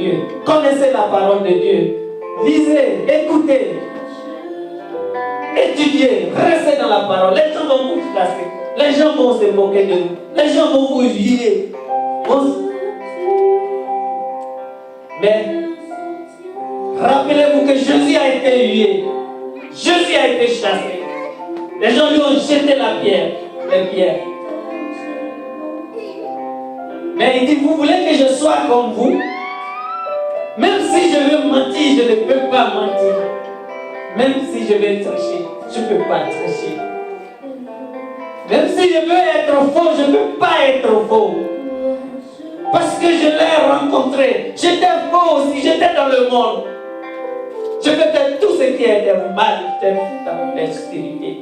Dieu. Connaissez la parole de Dieu. Lisez, écoutez, étudiez, restez dans la parole. Les gens vont vous casser. Les gens vont se moquer de vous. Les gens vont vous humilier. Mais rappelez-vous que Jésus a été hué. Jésus a été chassé. Les gens lui ont jeté les pierres. Mais il dit, vous voulez que je sois comme vous? Même si je veux mentir, je ne peux pas mentir. Même si je veux tricher, je ne peux pas tricher. Même si je veux être faux, je ne peux pas être faux. Parce que je l'ai rencontré. J'étais faux aussi, j'étais dans le monde. Je faisais tout ce qui était mal, j'étais dans l'obscurité.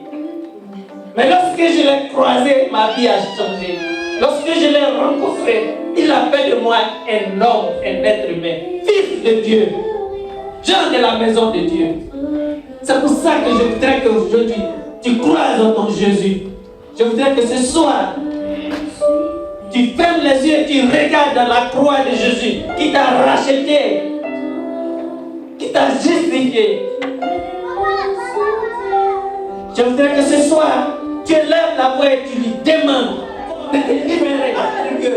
Mais lorsque je l'ai croisé, ma vie a changé. Lorsque je l'ai rencontré, il a fait de moi un homme, un être humain, fils de Dieu, gens de la maison de Dieu. C'est pour ça que je voudrais qu'aujourd'hui, tu croises en ton Jésus. Je voudrais que ce soir, tu fermes les yeux et tu regardes dans la croix de Jésus qui t'a racheté, qui t'a justifié. Je voudrais que ce soir, tu lèves la voix et tu lui demandes de te libérer. C'est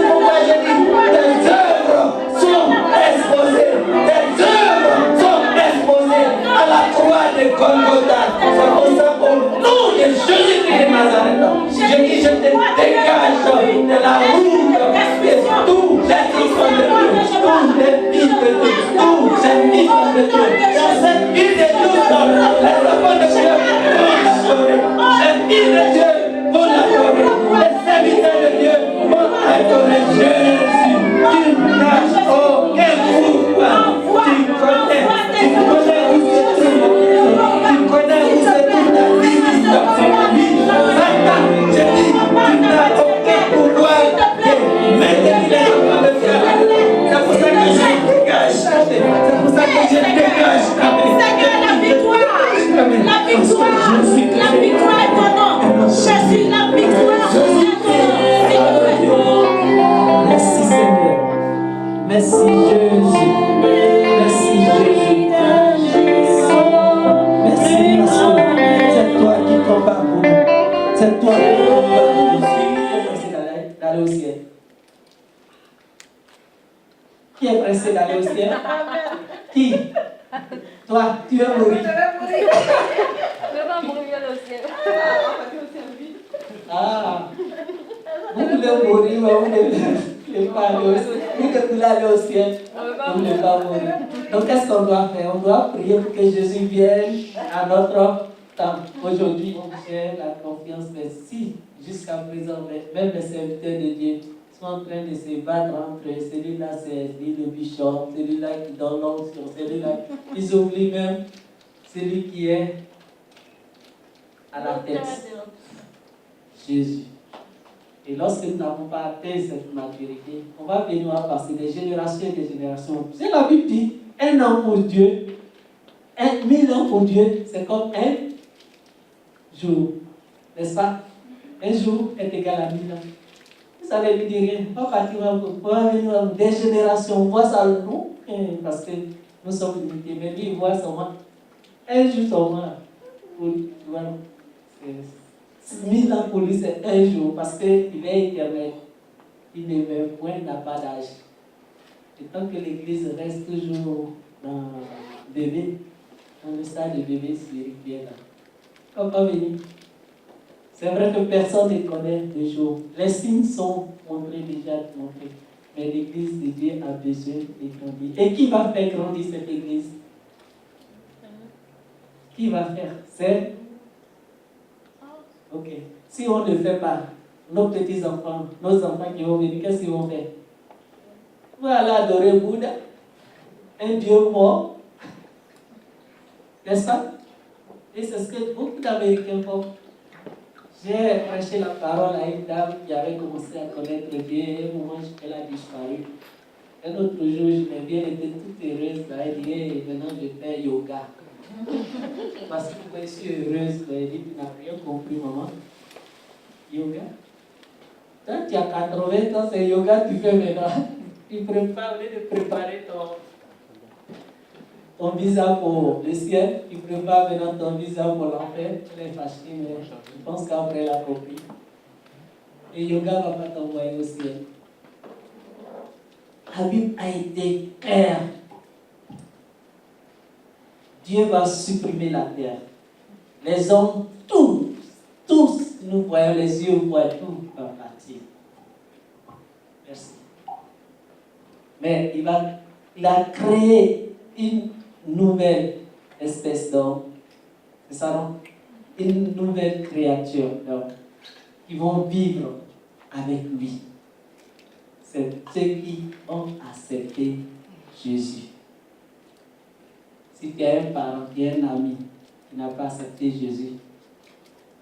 pourquoi je dis, tes œuvres sont exposées. Tes œuvres sont exposées à la croix de Golgotha. C'est pour ça qu'au nom de Jésus-Christ de Nazareth, je dis, je te dégage de la route de tous les enfants de Dieu, tous les fils de Dieu, tous les fils de Dieu. Dans cette vie de tous, les enfants de Dieu vont adorer. Les fils de Dieu vont l'adorer. Les serviteurs de Dieu vont adorer Jésus. Tu n'as aucun pouvoir. Tu connais où se trouve. Tu connais où se trouve ta limite dans cette vie. Satan, je dis, tu n'as aucun pouvoir de maintenir les enfants de Dieu. C'est pour ça que je dégage. C'est pour ça que je dégage. Seigneur, la victoire est ton nom. Jésus, la victoire est ton nom. Merci Seigneur. Merci Jésus. Merci Jésus. Merci parce que c'est toi qui combats pour nous. C'est toi qui combats pour nous. Qui est pressé d'aller au ciel? Qui est pressé d'aller au ciel? Qui? Toi, tu veux mourir. Je vais pas mourir au ciel. Ah, vous voulez mourir, mais vous ne voulez pas aller au ciel. Vous voulez aller au ciel, vous ne voulez pas mourir. Donc, qu'est-ce qu'on doit faire? On doit prier pour que Jésus vienne à notre temps. Aujourd'hui, on gère la confiance, mais si, jusqu'à présent, même les serviteurs de Dieu sont en train de se battre entre eux, celui-là, c'est le bishop, celui-là qui donne l'onction, celui-là, ils oublient même celui qui est à la tête. Jésus. Et lorsque nous n'avons pas atteint cette maturité, on va venir à passer des générations et des générations. C'est la Bible dit, 1 an pour Dieu, 1000 ans pour Dieu, c'est comme un jour. N'est-ce pas? Un jour est égal à 1000 ans. Ça ne veut dire rien. On va venir des générations, on voit ça non, parce que nous sommes limités. Mais lui, il voit seulement un jour seulement. Voilà. 1000 ans pour lui, c'est un jour, parce qu'il est éternel. Il ne meurt point, il n'a pas d'âge. Et tant que l'Église reste toujours dans bébé, dans le stade de bébé spirituel, on va venir. C'est vrai que personne ne connaît le jour. Les signes sont déjà montrés. Mais l'Église de Dieu a besoin de grandir. Et qui va faire grandir cette Église? Qui va faire? C'est ok. Si on ne le fait pas, nos petits-enfants, nos enfants qui vont venir, qu'est-ce qu'ils vont faire? Voilà, adorer Bouddha, un Dieu mort. N'est-ce pas? Et c'est ce que beaucoup d'Américains font. J'ai prêché la parole à une dame qui avait commencé à connaître Dieu et à un moment, elle a disparu. Un autre jour, je l'ai bien été toute heureuse. Là, elle dit, hey, maintenant je fais yoga. Parce que moi, je suis heureuse. Elle dit, tu n'as rien compris, maman. Yoga. Quand tu as 80 ans, c'est yoga que tu fais maintenant. tu prépares, au lieu de préparer ton visa pour le ciel, tu prépares maintenant ton visa pour l'enfer. Elle est fâchée, mais je pense qu'après elle a compris. Et yoga ne va pas t'envoyer au ciel. La Bible a été claire. Dieu va supprimer la terre. Les hommes, tous, nous voyons les yeux, voient tout va partir. Merci. Mais il a créé une nouvelle espèce d'homme. C'est ça, non? Une nouvelle créature d'homme qui vont vivre avec lui. C'est ceux qui ont accepté Jésus. Si tu as un parent, tu as un ami qui n'a pas accepté Jésus,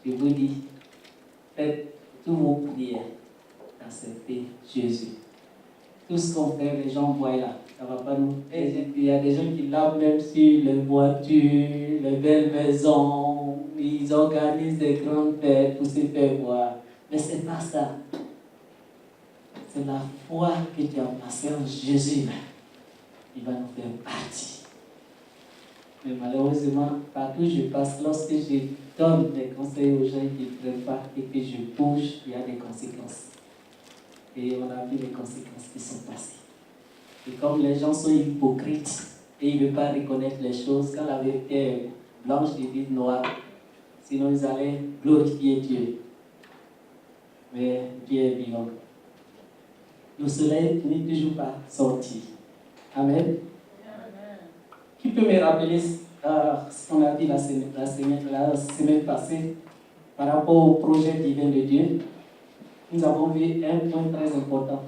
je vous dis, faites tous vos prières d'accepter Jésus. Tout ce qu'on fait, les gens voient là, ça ne va pas nous. Il y a des gens qui lavent même sur les voitures, les belles maisons, ils organisent des grandes fêtes pour se faire voir. Mais ce n'est pas ça. C'est la foi que tu as passée en Jésus. Il va nous faire partie. Mais malheureusement, partout où je passe, lorsque je donne des conseils aux gens qui ne prennent pas et que je bouge, il y a des conséquences. Et on a vu les conséquences qui sont passées. Et comme les gens sont hypocrites et ils ne veulent pas reconnaître les choses, quand la vérité est blanche, ils disent noir. Sinon, ils allaient glorifier Dieu. Mais Dieu est vivant. Le soleil n'est toujours pas sorti. Amen. Qui peut me rappeler ce qu'on a dit la semaine passée par rapport au projet divin de Dieu? Nous avons vu un point très important.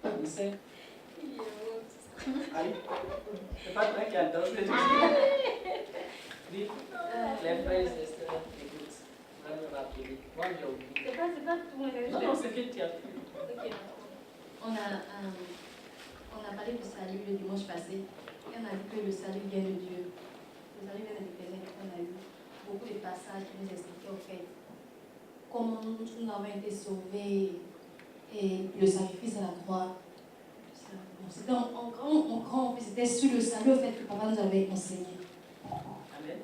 Vous savez? C'est pas toi qui adore ce les fraises, écoute, on va me rappeler. Moi, j'ai oublié. C'est pas tout le monde. Non, c'est que tu as fait. Ok. On a parlé du salut le dimanche passé. Et on a dit que le salut vient de Dieu. Le salut vient de l'Éternel. On a eu beaucoup de passages qui nous expliquaient au fait comment nous avons été sauvés et le sacrifice à la croix. C'était c'était sur le salut au fait que papa nous avait enseigné. Amen.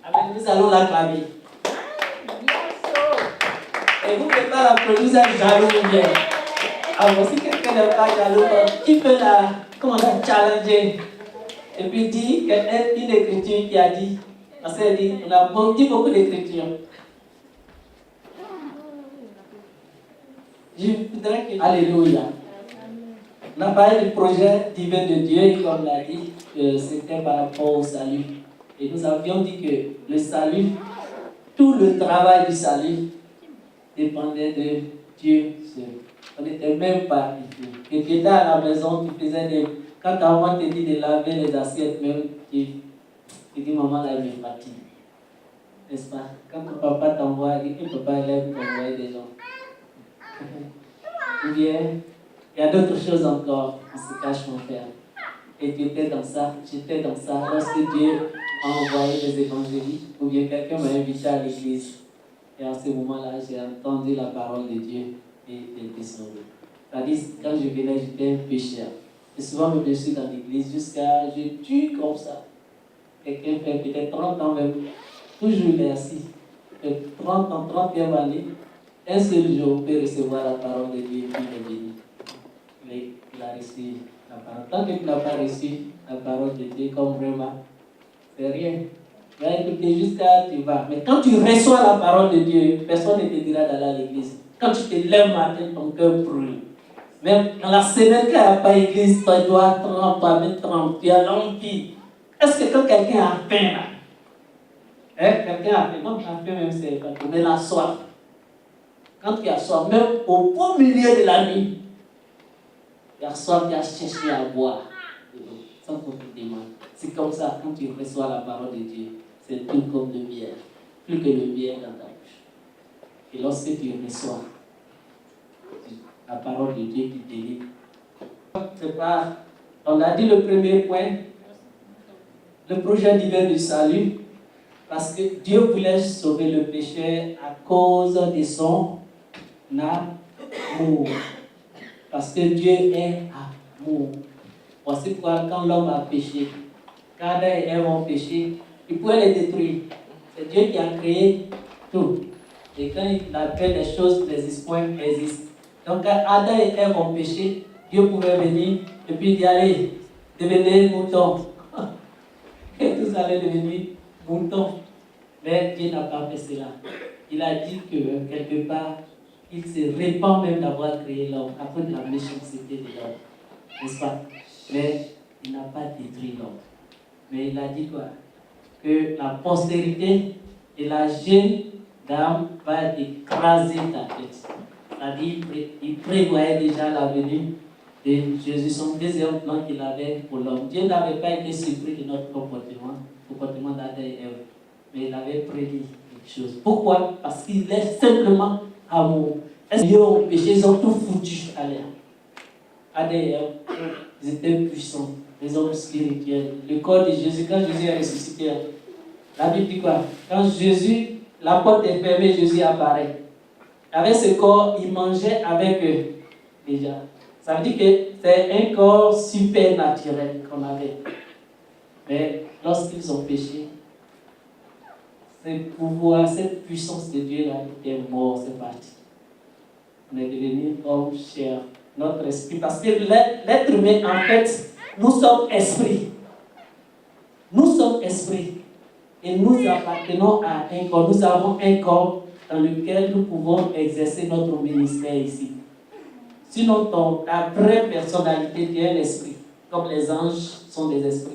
Amen. Nous allons l'acclamer. Et vous ne pouvez pas l'applaudir, vous êtes jaloux ou bien. Alors, si quelqu'un n'est pas jaloux, qui peut la challenger? Et puis dit une écriture qui a dit, parce qu'elle dit, on a dit beaucoup d'écritures. Je voudrais que, alléluia. On a parlé du projet divin de Dieu, et comme l'a dit, c'était par rapport au salut. Et nous avions dit que le salut, tout le travail du salut dépendait de Dieu seul. On n'était même pas ici. Et tu étais à la maison, tu faisais des... Quand ta maman te dit de laver les assiettes, même, tu dis, maman, là, elle me fatigue. N'est-ce pas? Quand ton papa t'envoie, il dit que papa, il aime t'envoyer des gens. Ou bien, il y a d'autres choses encore, on se cache mon père. Et tu étais dans ça, j'étais dans ça. Lorsque Dieu a envoyé les évangélistes, ou bien quelqu'un m'a invité à l'église. Et à ce moment-là, j'ai entendu la parole de Dieu et j'ai été sauvé. C'est-à-dire, quand je venais, j'étais un pécheur. Et souvent, je suis dans l'église jusqu'à, je tue comme ça. Quelqu'un fait peut-être 30 ans même, toujours il est assis. 30 ans, 30e année, un seul jour, on peut recevoir la parole de Dieu et puis il est béni. Mais il a reçu la parole. Tant que tu n'as pas reçu la parole de Dieu comme vraiment, c'est rien. Tu vas écouter jusqu'à tu vas. Mais quand tu reçois la parole de Dieu, personne ne te dira d'aller à l'église. Quand tu te lèves matin, ton cœur brûle. Même dans la semaine qu'il n'y a pas d'église, tu dois tremper, tu as l'envie. Est-ce que quand quelqu'un a faim là, quelqu'un a faim, moi j'ai faim même c'est quand on est la soif. Quand tu as soif, même au beau milieu de la nuit, tu as soif, tu as cherché à boire. Sans qu'on te demande. C'est comme ça, quand tu reçois la parole de Dieu, c'est tout comme de bière. Plus que le bière dans ta bouche. Et lorsque tu reçois la parole de Dieu qui te délivre, c'est pas. On a dit le premier point, le projet divin du salut, parce que Dieu voulait sauver le pécheur à cause de son L'amour. Parce que Dieu est amour. Voici pourquoi quand l'homme a péché, quand Adam et Ève ont péché, il pouvait les détruire. C'est Dieu qui a créé tout. Et quand il appelle les choses n'existent, existent. Donc quand Adam et Ève ont péché, Dieu pouvait venir et puis dire allez, devenez moutons. Et tous allaient devenir moutons. Mais Dieu n'a pas fait cela. Il a dit que quelque part, il se répand même d'avoir créé l'homme à cause de la méchanceté de l'homme. N'est-ce pas? Mais il n'a pas détruit l'homme. Mais il a dit quoi? Que la postérité et la gêne d'âme va écraser ta tête. C'est-à-dire, il prévoyait déjà la venue de Jésus, son deuxième plan qu'il avait pour l'homme. Dieu n'avait pas été surpris de notre comportement d'Adam et Ève, mais il avait prédit quelque chose. Pourquoi? Parce qu'il est simplement amour. Est-ce qu'ils ont péché, ils ont tout foutu à l'air. Adam et Ève, ils étaient puissants, les hommes spirituels. Le corps de Jésus, quand Jésus est ressuscité, la Bible dit quoi? Quand Jésus, la porte est fermée, Jésus apparaît. Avec ce corps, il mangeait avec eux déjà. Ça veut dire que c'est un corps supernaturel qu'on avait. Mais lorsqu'ils ont péché, ce pouvoir, cette puissance de Dieu là était mort, c'est parti. On est devenu homme, chair, notre esprit. Parce que l'être humain, en fait, nous sommes esprits. Nous sommes esprits. Et nous appartenons à un corps. Nous avons un corps dans lequel nous pouvons exercer notre ministère ici. Sinon, ta vraie personnalité, tu es un esprit. Comme les anges sont des esprits.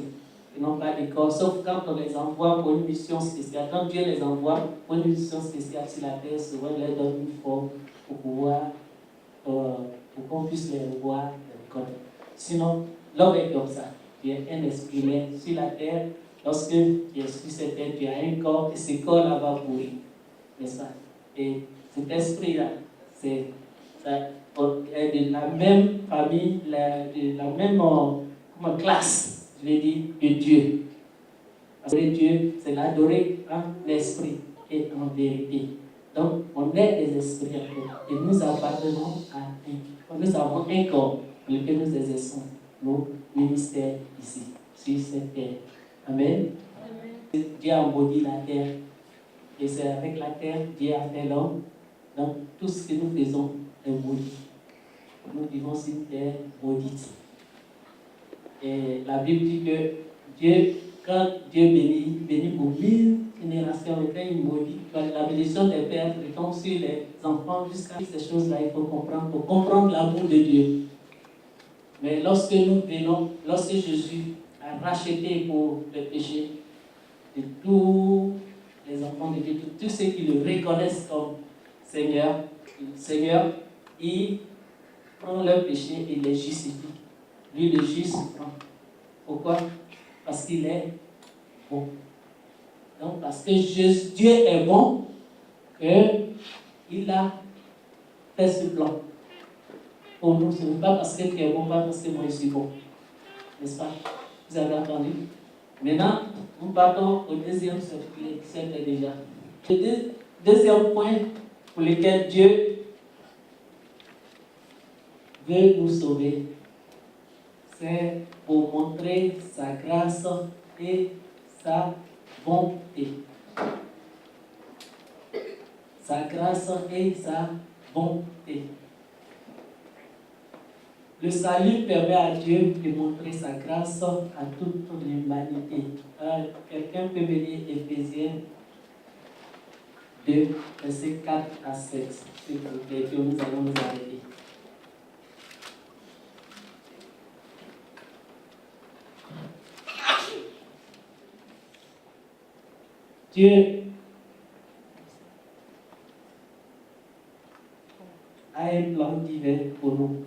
Ils n'ont pas de corps, sauf quand on les envoie pour une mission spéciale. Quand Dieu les envoie pour une mission spéciale sur la terre, souvent il leur donne une forme pour pouvoir, pour qu'on puisse les voir, les reconnaître. Sinon, l'homme est comme ça. Tu es un esprit, mais sur la terre, lorsque tu es sur cette terre, tu as un corps et ce corps-là va pourrir. N'est-ce pas? Et cet esprit-là, c'est de la même famille, de la même classe, je vais dire, que Dieu. Parce que Dieu, c'est l'adorer en l'esprit et en vérité. Donc, on est des esprits en fait. Et nous appartenons à nous avons un corps pour lequel nous exerçons nos ministères ici, sur cette terre. Amen. Amen. Dieu a maudit la terre. Et c'est avec la terre Dieu a fait l'homme. Donc, tout ce que nous faisons est maudit. Nous vivons sur une terre maudite. Et la Bible dit que Dieu, quand Dieu bénit pour 1000 générations, et quand il maudit, la bénédiction des pères retombe sur les enfants jusqu'à ces choses-là, il faut comprendre, pour comprendre l'amour de Dieu. Mais lorsque nous venons, lorsque Jésus a racheté pour le péché de tous les enfants de Dieu, tous ceux qui le reconnaissent comme Seigneur, il prend leur péché et les justifie. Lui, le juste prend. Pourquoi? Parce qu'il est bon. Donc, parce que Dieu est bon, qu'il a fait ce plan. Pour nous, ce n'est pas parce que tu es bon, pas parce que moi je suis bon. N'est-ce pas? Vous avez entendu? Maintenant, nous partons au deuxième chapitre, c'est déjà. Le deuxième point pour lequel Dieu veut nous sauver, c'est pour montrer sa grâce et sa bonté. Sa grâce et sa bonté. Le salut permet à Dieu de montrer sa grâce à toute l'humanité. Quelqu'un peut venir Éphésiens 2, versets 4 à 7. S'il vous plaît, que nous allons nous arrêter. Dieu a un plan divin pour nous.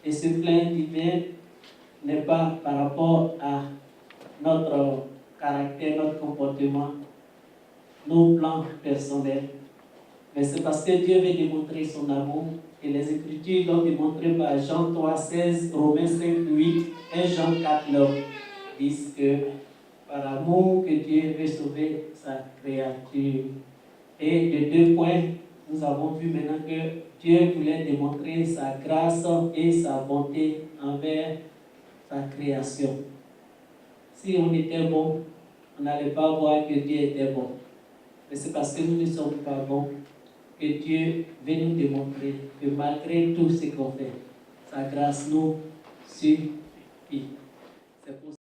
Et ce plan divin n'est pas par rapport à notre caractère, notre comportement, nos plans personnels. Mais c'est parce que Dieu veut démontrer son amour. Et les Écritures l'ont démontré par Jean 3, 16, Romains 5, 8 et Jean 4, 9. Disent que par amour que Dieu veut sauver sa créature. Et les 2 points nous avons vu maintenant que Dieu voulait démontrer sa grâce et sa bonté envers sa création. Si on était bon, on n'allait pas voir que Dieu était bon. Mais c'est parce que nous ne sommes pas bons que Dieu veut nous démontrer que malgré tout ce qu'on fait, sa grâce nous suffit. C'est pour